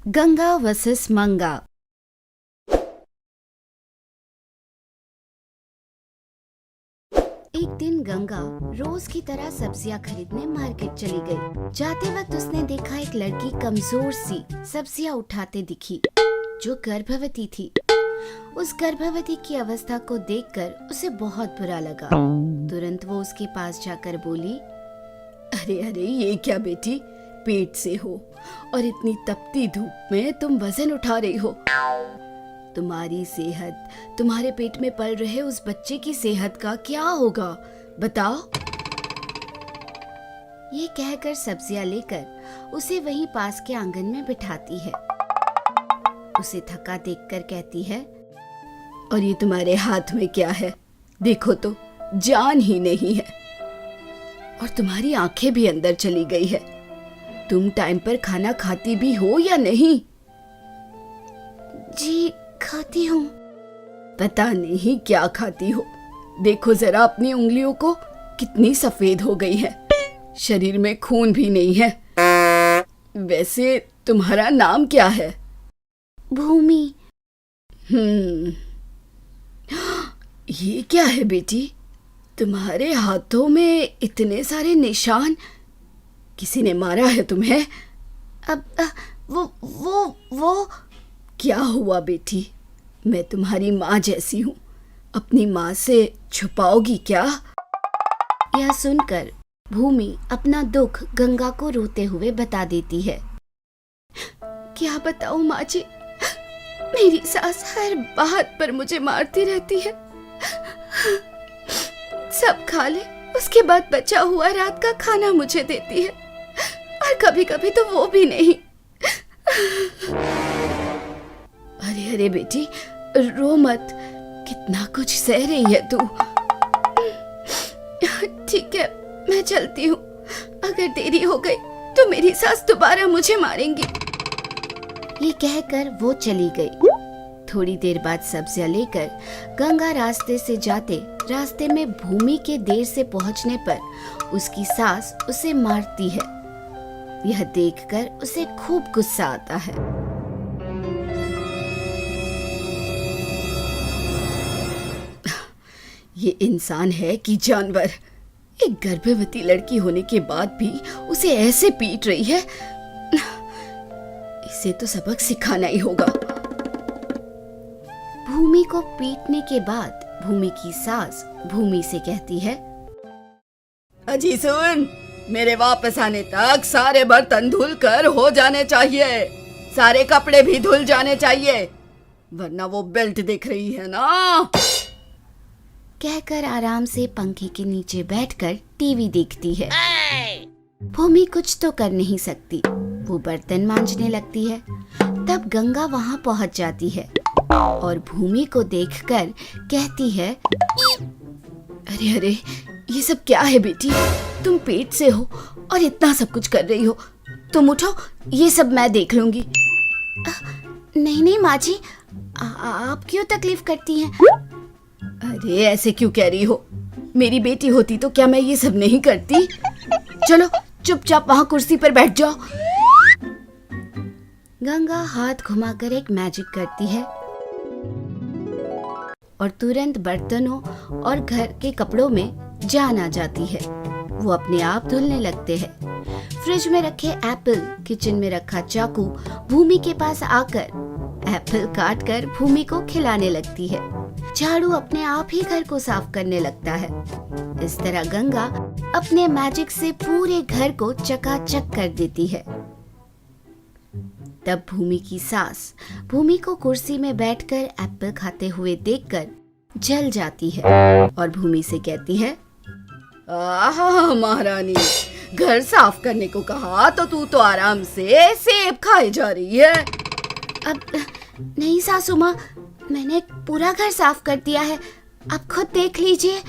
Ganga versus मंगा। एक दिन गंगा रोज की तरह सब्जियां खरीदने मार्केट चली गई। जाते वक्त उसने देखा एक लड़की कमजोर सी सब्जियां उठाते दिखी जो गर्भवती थी। उस गर्भवती की अवस्था को देखकर उसे बहुत बुरा लगा। तुरंत वो उसके पास जाकर बोली, अरे अरे, ये क्या बेटी, पेट से हो और इतनी तपती धूप में तुम वजन उठा रही हो। तुम्हारी सेहत, तुम्हारे पेट में पल रहे उस बच्चे की सेहत का क्या होगा, बताओ। ये कहकर सब्जियां लेकर उसे वहीं पास के आंगन में बिठाती है। उसे थका देखकर कहती है, और ये तुम्हारे हाथ में क्या है, देखो तो जान ही नहीं है और तुम्हारी आंखें भी अंदर चली गई है। तुम टाइम पर खाना खाती भी हो या नहीं? जी खाती हूँ। पता नहीं क्या खाती हो, देखो जरा अपनी उंगलियों को, कितनी सफेद हो गई है, शरीर में खून भी नहीं है। वैसे तुम्हारा नाम क्या है? भूमि। ये क्या है बेटी, तुम्हारे हाथों में इतने सारे निशान, किसी ने मारा है तुम्हें? अब वो क्या हुआ बेटी, मैं तुम्हारी माँ जैसी हूँ, अपनी माँ से छुपाओगी क्या? यह सुनकर भूमि अपना दुख गंगा को रोते हुए बता देती है। क्या बताऊँ माँ जी, मेरी सास हर बात पर मुझे मारती रहती है। सब खा ले, उसके बाद बचा हुआ रात का खाना मुझे देती है, और कभी कभी तो वो भी नहीं। अरे अरे बेटी, रो मत, कितना कुछ सह रही है तू। ठीक है, मैं चलती हूँ, अगर देरी हो गई तो मेरी सास दोबारा मुझे मारेंगी। ये कहकर वो चली गई। थोड़ी देर बाद सब्जियां लेकर गंगा रास्ते से जाते रास्ते में भूमि के देर से पहुंचने पर उसकी सास उसे मारती है। यह देखकर उसे खूब गुस्सा आता है। ये इंसान है कि जानवर, एक गर्भवती लड़की होने के बाद भी उसे ऐसे पीट रही है। इसे तो सबक सिखाना ही होगा। भूमि को पीटने के बाद भूमि की सास भूमि से कहती है, अजी सुन, मेरे वापस आने तक सारे बर्तन धुल कर हो जाने चाहिए, सारे कपड़े भी धुल जाने चाहिए, वरना वो बेल्ट दिख रही है ना। कहकर आराम से पंखे के नीचे बैठकर टीवी देखती है। भूमि कुछ तो कर नहीं सकती, वो बर्तन मांजने लगती है। तब गंगा वहां पहुंच जाती है और भूमि को देखकर कहती है, अरे अरे, ये सब क्या है बेटी, तुम पेट से हो और इतना सब कुछ कर रही हो, तुम उठो, ये सब मैं देख लूंगी। नहीं नहीं माँ जी, आप क्यों तकलीफ करती हैं? अरे ऐसे क्यों कह रही हो, मेरी बेटी होती तो क्या मैं ये सब नहीं करती? चलो चुपचाप वहां कुर्सी पर बैठ जाओ। गंगा हाथ घुमाकर एक मैजिक करती है और तुरंत बर्तनों और घर के कपड़ों में जान आ जाती है। वो अपने आप धुलने लगते हैं। फ्रिज में रखे एप्पल, किचन में रखा चाकू भूमि के पास आकर एप्पल काट कर भूमि को खिलाने लगती है। झाड़ू अपने आप ही घर को साफ करने लगता है। इस तरह गंगा अपने मैजिक से पूरे घर को चकाचक कर देती है। तब भूमि की सास भूमि को कुर्सी में बैठकर एप्पल खाते हुए देखकर जल जाती है और भूमि से कहती है, आहा महारानी, घर साफ करने को कहा तो तू तो आराम से सेब खाए जा रही है। अब नहीं सासू माँ, मैंने पूरा घर साफ कर दिया है, आप खुद देख लीजिए।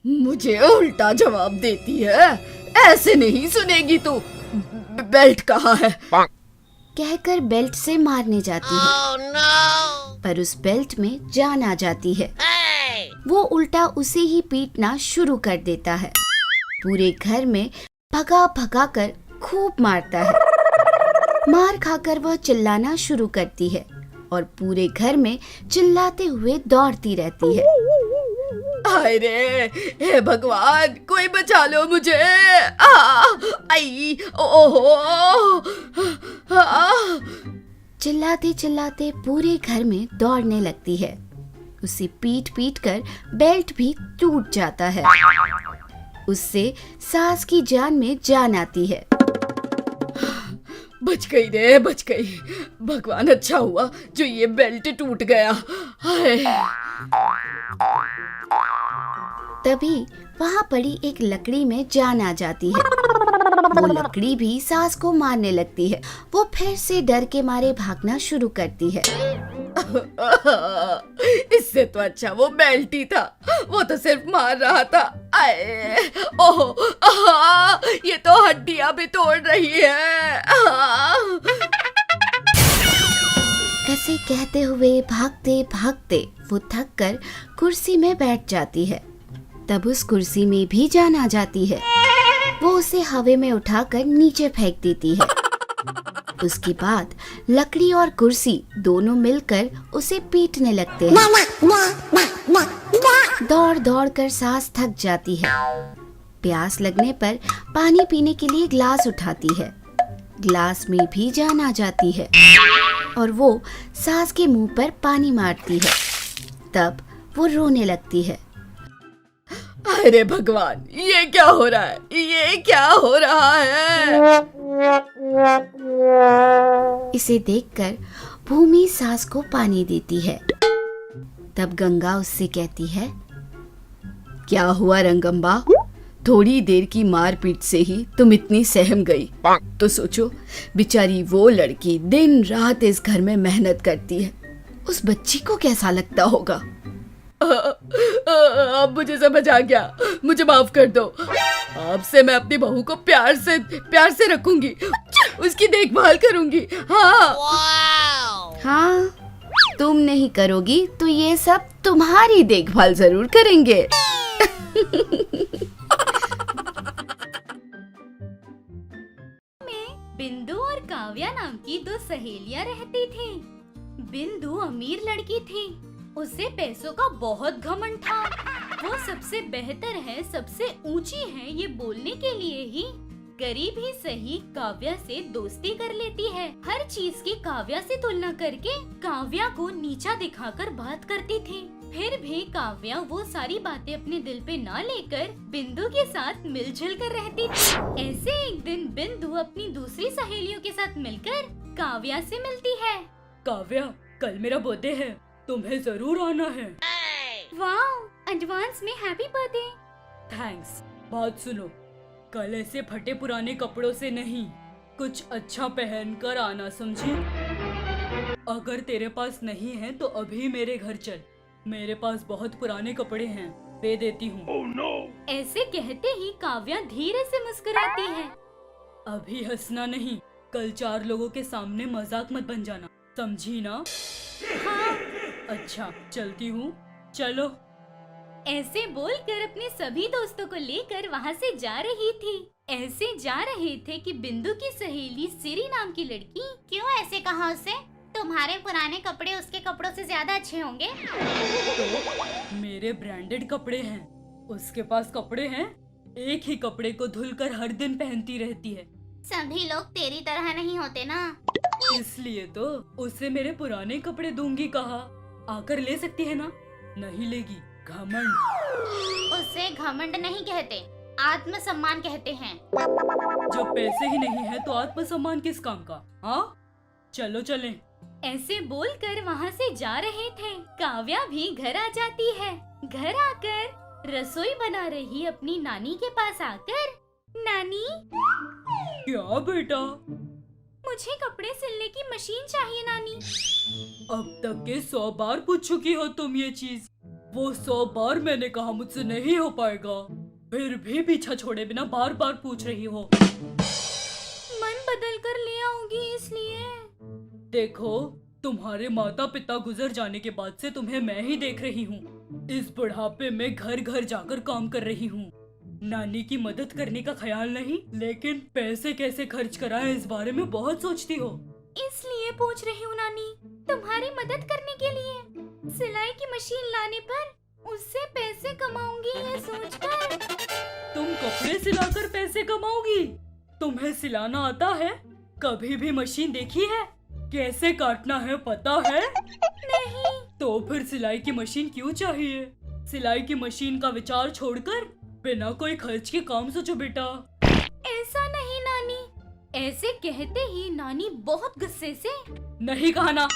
मुझे उल्टा जवाब देती है, ऐसे नहीं सुनेगी तू। बेल्ट कहाँ है? कहकर बेल्ट से मारने जाती है। no! पर उस बेल्ट में जान आ जाती है। वो उल्टा उसे ही पीटना शुरू कर देता है। पूरे घर में भगा भगा कर खूब मारता है। मार खाकर वह चिल्लाना शुरू करती है और पूरे घर में चिल्लाते हुए दौड़ती रहती है। हाय रे, हे भगवान, कोई बचा लो मुझे। आई, ओहो। चिल्लाते चिल्लाते पूरे घर में दौड़ने लगती है। उसे पीट पीट कर बेल्ट भी टूट जाता है। उससे सास की जान में जान आती है। बच गई रे, बच गई। भगवान, अच्छा हुआ जो ये बेल्ट टूट गया। हाय। तभी वहाँ पड़ी एक लकड़ी में जान आ जाती है। वो लकड़ी भी सास को मारने लगती है। वो फिर से डर के मारे भागना शुरू करती है। इससे तो अच्छा वो बेल्ट ही था, वो तो सिर्फ मार रहा था। आए, ओहो, ये तो हड्डियां भी तोड़ रही है। ऐसे कहते हुए भागते भागते वो थक कर कुर्सी में बैठ जाती है। तब उस कुर्सी में भी जान आ जाती है। वो उसे हवा में उठाकर नीचे फेंक देती है। उसके बाद लकड़ी और कुर्सी दोनों मिलकर उसे पीटने लगते हैं। दौड़ दौड़ कर सास थक जाती है। प्यास लगने पर पानी पीने के लिए ग्लास उठाती है। ग्लास में भी जान आ जाती है और वो सास के मुंह पर पानी मारती है। तब वो रोने लगती है। अरे भगवान, ये क्या हो रहा है, ये क्या हो रहा है। इसे देखकर भूमि सास को पानी देती है। तब गंगा उससे कहती है, क्या हुआ रंगम्बा, थोड़ी देर की मारपीट से ही तुम इतनी सहम गई। तो सोचो, बेचारी वो लड़की दिन रात इस घर में मेहनत करती है, उस बच्ची को कैसा लगता होगा। अब मुझे समझ आ गया, मुझे माफ कर दो। अब से मैं अपनी बहू को प्यार से रखूंगी, उसकी देखभाल करूंगी। हाँ, तुम नहीं करोगी तो ये सब तुम्हारी देखभाल जरूर करेंगे। बिंदु और काव्या नाम की दो सहेलियां रहती थीं। बिंदु अमीर लड़की थी, उसे पैसों का बहुत घमंड था। वो सबसे बेहतर है, सबसे ऊंची है, ये बोलने के लिए ही गरीब ही सही काव्या से दोस्ती कर लेती है। हर चीज की काव्या से तुलना करके काव्या को नीचा दिखाकर बात करती थी। फिर भी काव्या वो सारी बातें अपने दिल पे ना लेकर बिंदु के साथ मिलजुल कर रहती थी। ऐसे एक दिन बिंदु अपनी दूसरी सहेलियों के साथ मिलकर काव्या से मिलती है। काव्या, कल मेरा बर्थडे है, तुम्हें जरूर आना है। वाह, एडवांस में हैप्पी बर्थडे। थैंक्स। बात सुनो, कल ऐसे फटे पुराने कपड़ों से नहीं, कुछ अच्छा पहन कर आना, समझी? अगर तेरे पास नहीं है तो अभी मेरे घर चल, मेरे पास बहुत पुराने कपड़े हैं, दे देती हूँ। Oh, no. ऐसे कहते ही काव्या धीरे से मुस्कुराती है। अभी हंसना नहीं, कल 4 लोगों के सामने मजाक मत बन जाना, समझी ना? हाँ। अच्छा, चलती हूँ, चलो। ऐसे बोलकर अपने सभी दोस्तों को लेकर वहाँ से जा रही थी। ऐसे जा रहे थे कि बिंदु की सहेली सिरी नाम की लड़की, क्यों ऐसे कहा उसे? तुम्हारे पुराने कपड़े उसके कपड़ों से ज्यादा अच्छे होंगे। तो मेरे ब्रांडेड कपड़े हैं, उसके पास कपड़े हैं, एक ही कपड़े को धुलकर हर दिन पहनती रहती है। सभी लोग तेरी तरह नहीं होते ना, इसलिए तो उसे मेरे पुराने कपड़े दूंगी कहा, आकर ले सकती है ना? नहीं लेगी, घमंड। उसे घमंड नहीं कहते, आत्मसम्मान कहते हैं। जब पैसे ही नहीं है तो आत्मसम्मान किस काम का? हाँ, चलो चलें। ऐसे बोलकर वहाँ से जा रहे थे। काव्या भी घर आ जाती है। घर आकर रसोई बना रही अपनी नानी के पास आकर, नानी, क्या बेटा? मुझे कपड़े सिलने की मशीन चाहिए नानी। अब तक के 100 बार पूछ चुकी हो तुम ये चीज, वो 100 बार मैंने कहा मुझसे नहीं हो पाएगा, फिर भी पीछा छोड़े बिना बार बार पूछ रही हो। मन बदल कर ले आऊंगी इसलिए। देखो, तुम्हारे माता पिता गुजर जाने के बाद से तुम्हें मैं ही देख रही हूँ। इस बुढ़ापे में घर घर जाकर काम कर रही हूँ। नानी की मदद करने का ख्याल नहीं, लेकिन पैसे कैसे खर्च कराएं इस बारे में बहुत सोचती हो। इसलिए पूछ रही हूँ नानी, तुम्हारी मदद करने के लिए। सिलाई की मशीन लाने पर उससे पैसे कमाऊंगी ये सोचकर। तुम कपड़े सिलाकर पैसे कमाओगी? तुम्हें सिलाना आता है? कभी भी मशीन देखी है? कैसे काटना है पता है? नहीं। तो फिर सिलाई की मशीन क्यों चाहिए? सिलाई की मशीन का विचार छोड़कर बिना कोई खर्च के काम सोचो बेटा। ऐसा नहीं नानी। ऐसे कहते ही नानी बहुत गुस्से से नहीं कहा ना।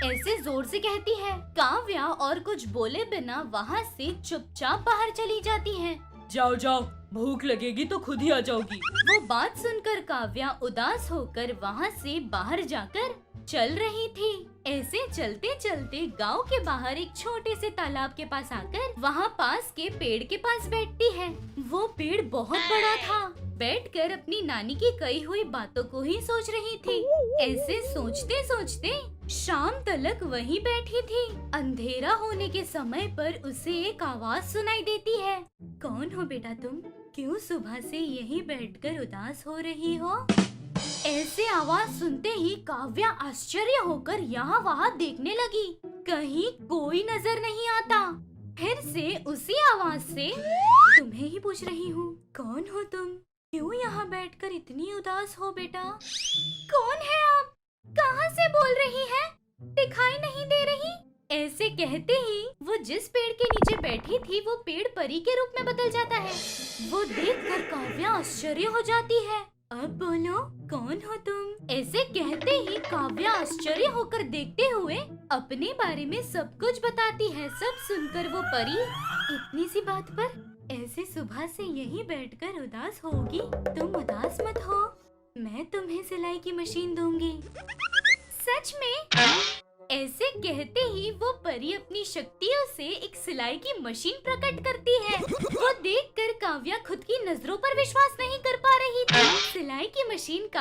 ऐसे जोर से कहती है। काव्या और कुछ बोले बिना वहाँ से चुपचाप बाहर चली जाती है। जाओ जाओ, भूख लगेगी तो खुद ही आ जाओगी। वो बात सुनकर काव्या उदास होकर वहाँ से बाहर जाकर चल रही थी। ऐसे चलते चलते गांव के बाहर एक छोटे से तालाब के पास आकर वहाँ पास के पेड़ के पास बैठती है। वो पेड़ बहुत बड़ा था। बैठकर अपनी नानी की कही हुई बातों को ही सोच रही थी। ऐसे सोचते सोचते शाम तलक वहीं बैठी थी। अंधेरा होने के समय पर उसे एक आवाज सुनाई देती है। कौन हो बेटा तुम? क्यों सुबह से यहीं बैठकर उदास हो रही हो? ऐसे आवाज सुनते ही काव्या आश्चर्य होकर यहाँ वहाँ देखने लगी। कहीं कोई नजर नहीं आता। फिर से उसी आवाज से, तुम्हें ही पूछ रही हूँ, कौन हो तुम? क्यों यहाँ बैठकर इतनी उदास हो बेटा? कौन है आप? कहाँ से बोल रही है? दिखाई नहीं दे रही। ऐसे कहते ही वो जिस पेड़ के नीचे बैठी थी वो पेड़ परी के रूप में बदल जाता है। वो देखकर काव्या आश्चर्य हो जाती है। अब बोलो, कौन हो तुम? ऐसे कहते ही काव्या आश्चर्य होकर देखते हुए अपने बारे में सब कुछ बताती है। सब सुनकर वो परी इतनी सी बात पर ऐसे सुबह से यहीं बैठकर उदास होगी? तुम उदास मत हो, मैं तुम्हें सिलाई की मशीन दूंगी। सच में? ऐसे कहते ही वो परी अपनी शक्तियों से एक सिलाई की मशीन प्रकट करती है। वो देखकर काव्या खुद की नजरों पर विश्वास नहीं कर पा रही थी। सिलाई की मशीन